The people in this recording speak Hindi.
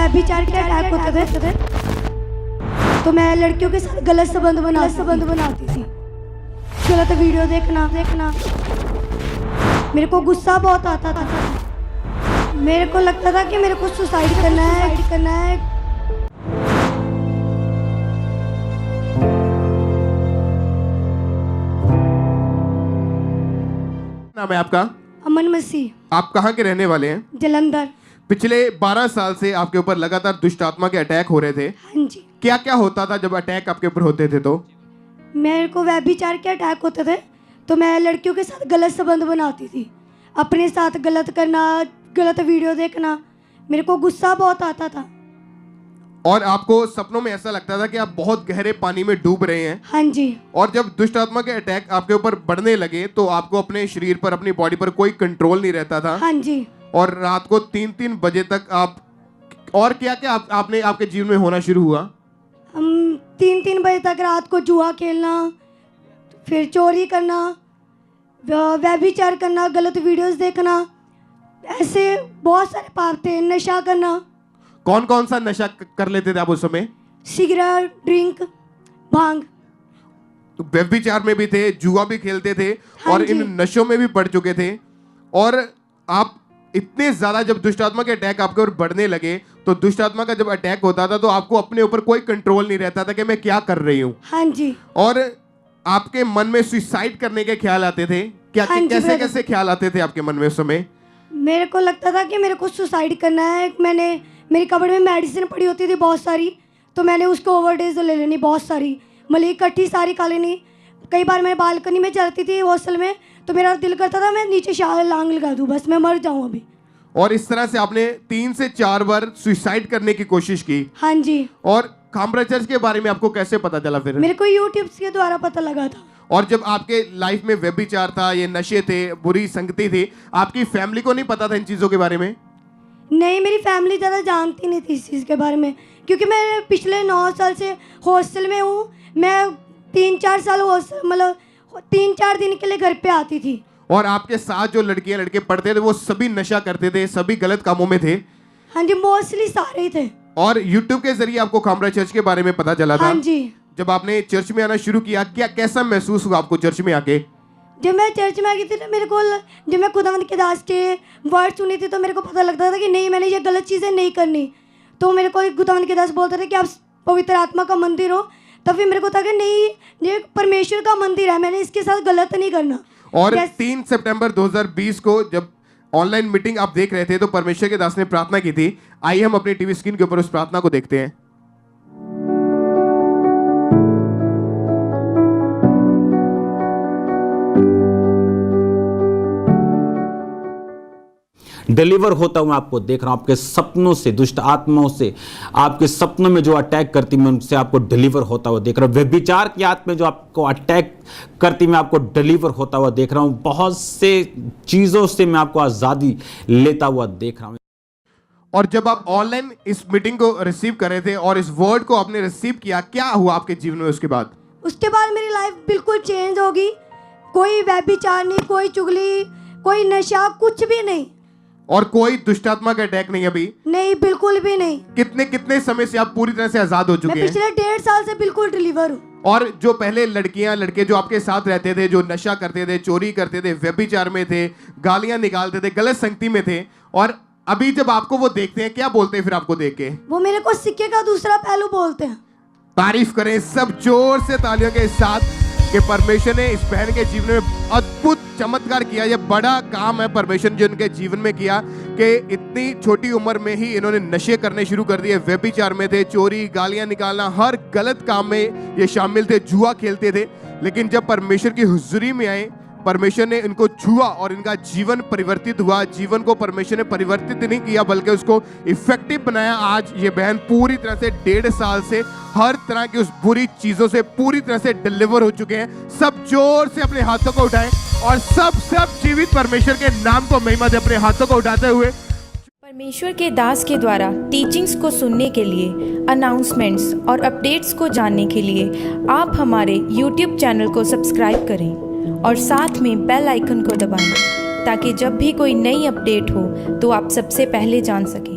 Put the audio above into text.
व्यभिचार के अटैक होते थे तो मैं लड़कियों के साथ गलत संबंध बनाती थी। गलत वीडियो देखना मेरे को गुस्सा बहुत आता था। मेरे को लगता था कि मेरे को सुसाइड करना है। नाम है आपका? अमन मसीह। आप कहाँ के रहने वाले हैं? जलंधर। पिछले 12 साल से आपके ऊपर लगातार दुष्ट आत्मा के अटैक हो रहे थे। हाँ जी। क्या क्या होता था जब अटैक आपके ऊपर होते थे? तो मेरे को व्यभिचार के अटैक होते थे तो मैं लड़कियों के साथ गलत संबंध बनाती थी। अपने साथ गलत करना, गलत वीडियो देखना, मेरे को गुस्सा बहुत आता था। और आपको सपनों में ऐसा लगता था कि आप बहुत गहरे पानी में डूब रहे हैं। हाँ जी। और जब दुष्ट आत्मा के अटैक आपके ऊपर बढ़ने लगे तो आपको अपने शरीर पर, अपनी बॉडी पर कोई कंट्रोल नहीं रहता था। हाँ जी। और रात को 3-3 बजे तक आप, और क्या क्या आपने आपके जीवन में होना शुरू हुआ? हम 3-3 बजे तक रात को जुआ खेलना, फिर चोरी करना, व्यभिचार करना, गलत वीडियोस देखना, ऐसे बहुत सारे पाप थे। नशा करना। कौन कौन सा नशा कर लेते थे आप उस समय? सिगरेट, ड्रिंक, भांग। तो व्यभिचार में भी थे, जुआ भी खेलते थे, हाँ और जी। इन नशों में भी पड़ चुके थे। और आप इतने ज्यादा, जब दुष्ट आत्मा के अटैक आपके ऊपर बढ़ने लगे तो दुष्ट आत्मा का जब अटैक होता था तो आपको अपने ऊपर कोई कंट्रोल नहीं रहता था कि मैं क्या कर रही हूँ। हाँ जी। और आपके मन में सुसाइड करने के ख्याल आते थे क्या? हाँ जी, कैसे कैसे ख्याल आते थे आपके मन में उस समय? मेरे को लगता था कि मेरे को सुसाइड करना है। मेरी कबड़ में मेडिसिन पड़ी होती थी बहुत सारी, तो मैंने उसको ओवरडोज ले लेनी बहुत सारी, मतलब इकट्ठी सारी खा लेनी। कई बार मैं बालकनी में चलती थी हॉस्टल में, तो मेरा दिल करता था मैं नीचे लांग लगा दूं, बस मैं मर जाऊं अभी। और इस तरह से आपने 3 से 4 बार सुसाइड करने की कोशिश की। हाँ जी। और खामरा चर्च के बारे में आपको कैसे पता चला फिर? मेरे को यूट्यूब के द्वारा पता लगा था। और जब आपके लाइफ में व्यभिचार था, ये नशे थे, बुरी संगति थी, आपकी फैमिली को नहीं पता था इन चीजों के बारे में? नहीं, मेरी फैमिली ज़्यादा जानती नहीं थी इस चीज़ के बारे में, क्योंकि मैं पिछले 9 साल से हॉस्टल में हूँ। मैं 3-4 साल मतलब 3-4 दिन के लिए घर पे आती थी। और आपके साथ जो लड़कियां लड़के पढ़ते थे वो सभी नशा करते थे, सभी गलत कामों में थे? हाँ जी, मोस्टली सारे ही थे। और यूट्यूब के जरिए आपको खामरा चर्च के बारे में पता चला था? हाँ जी। जब आपने चर्च में आना शुरू किया, क्या कैसा महसूस हुआ आपको चर्च में आके? जब मैं चर्च में आ गई थी तो मेरे को, जब मैं खुदावंद के दास के वर्ड सुनी थी तो मेरे को पता लगता था कि नहीं, मैंने ये गलत चीज़ें नहीं करनी। तो मेरे को खुदावंद के दास बोलते थे कि आप पवित्र आत्मा का मंदिर हो, तब फिर मेरे को था कि नहीं, ये परमेश्वर का मंदिर है, मैंने इसके साथ गलत नहीं करना। और 3 सितंबर 2020 को जब ऑनलाइन मीटिंग आप देख रहे थे तो परमेश्वर के दास ने प्रार्थना की थी। आइए हम अपनी टीवी स्क्रीन के ऊपर उस प्रार्थना को देखते हैं। डिलीवर होता हूं, आपको देख रहा हूं, आपके सपनों से, दुष्ट आत्माओं से, आपके सपनों में जो अटैक करती मैं उनसे आपको डिलीवर होता हुआ देख रहा हूं। व्यभिचार की आत्मा जो आपको अटैक करती मैं आपको डिलीवर होता हुआ देख रहा हूं। बहुत से चीजों से मैं आपको आजादी लेता हुआ देख रहा हूं। और जब आप ऑनलाइन इस मीटिंग को रिसीव कर रहे थे और इस वर्ड को आपने रिसीव किया, क्या हुआ आपके जीवन में उसके बाद? उसके बाद मेरी लाइफ बिल्कुल चेंज होगी। कोई व्यभिचार नहीं, कोई चुगली, कोई नशा, कुछ भी नहीं। और कोई दुष्टात्मा का अटैक नहीं अभी? नहीं, बिल्कुल भी नहीं। कितने समय से आप पूरी तरह से आजाद हो चुके मैं हैं? पिछले 1.5 साल से बिल्कुल डिलीवर हूँ। और जो पहले लड़कियां लड़के जो आपके साथ रहते थे, जो नशा करते थे, चोरी करते थे, व्यभिचार में थे, गालियां निकालते थे, गलत संगति में थे, और अभी जब आपको वो देखते हैं, क्या बोलते हैं फिर आपको देख के? वो मेरे को सिक्के का दूसरा पहलू बोलते हैं। तारीफ करें सब जोर से तालियों के साथ कि परमेश्वर ने इस बहन के जीवन में अद्भुत चमत्कार किया। ये बड़ा काम है परमेश्वर ने जो इनके जीवन में किया कि इतनी छोटी उम्र में ही इन्होंने नशे करने शुरू कर दिए। व्यभिचार में थे, चोरी, गालियां निकालना, हर गलत काम में ये शामिल थे, जुआ खेलते थे। लेकिन जब परमेश्वर की हुजूरी में आए, परमेश्वर ने इनको छुआ और इनका जीवन परिवर्तित हुआ। जीवन को परमेश्वर ने परिवर्तित नहीं किया बल्कि उसको इफेक्टिव बनाया। आज ये बहन पूरी तरह से 1.5 साल से हर तरह की उस बुरी चीजों से पूरी तरह से डिलीवर हो चुके हैं। सब जोर से अपने हाथों को उठाएं और सब जीवित परमेश्वर के नाम को महिमा दे, अपने हाथों को उठाते हुए। परमेश्वर के दास के द्वारा टीचिंग्स को सुनने के लिए, अनाउंसमेंट्स और अपडेट्स को जानने के लिए आप हमारे YouTube चैनल को सब्सक्राइब करें और साथ में बेल आइकन को दबाएं ताकि जब भी कोई नई अपडेट हो तो आप सबसे पहले जान सकें।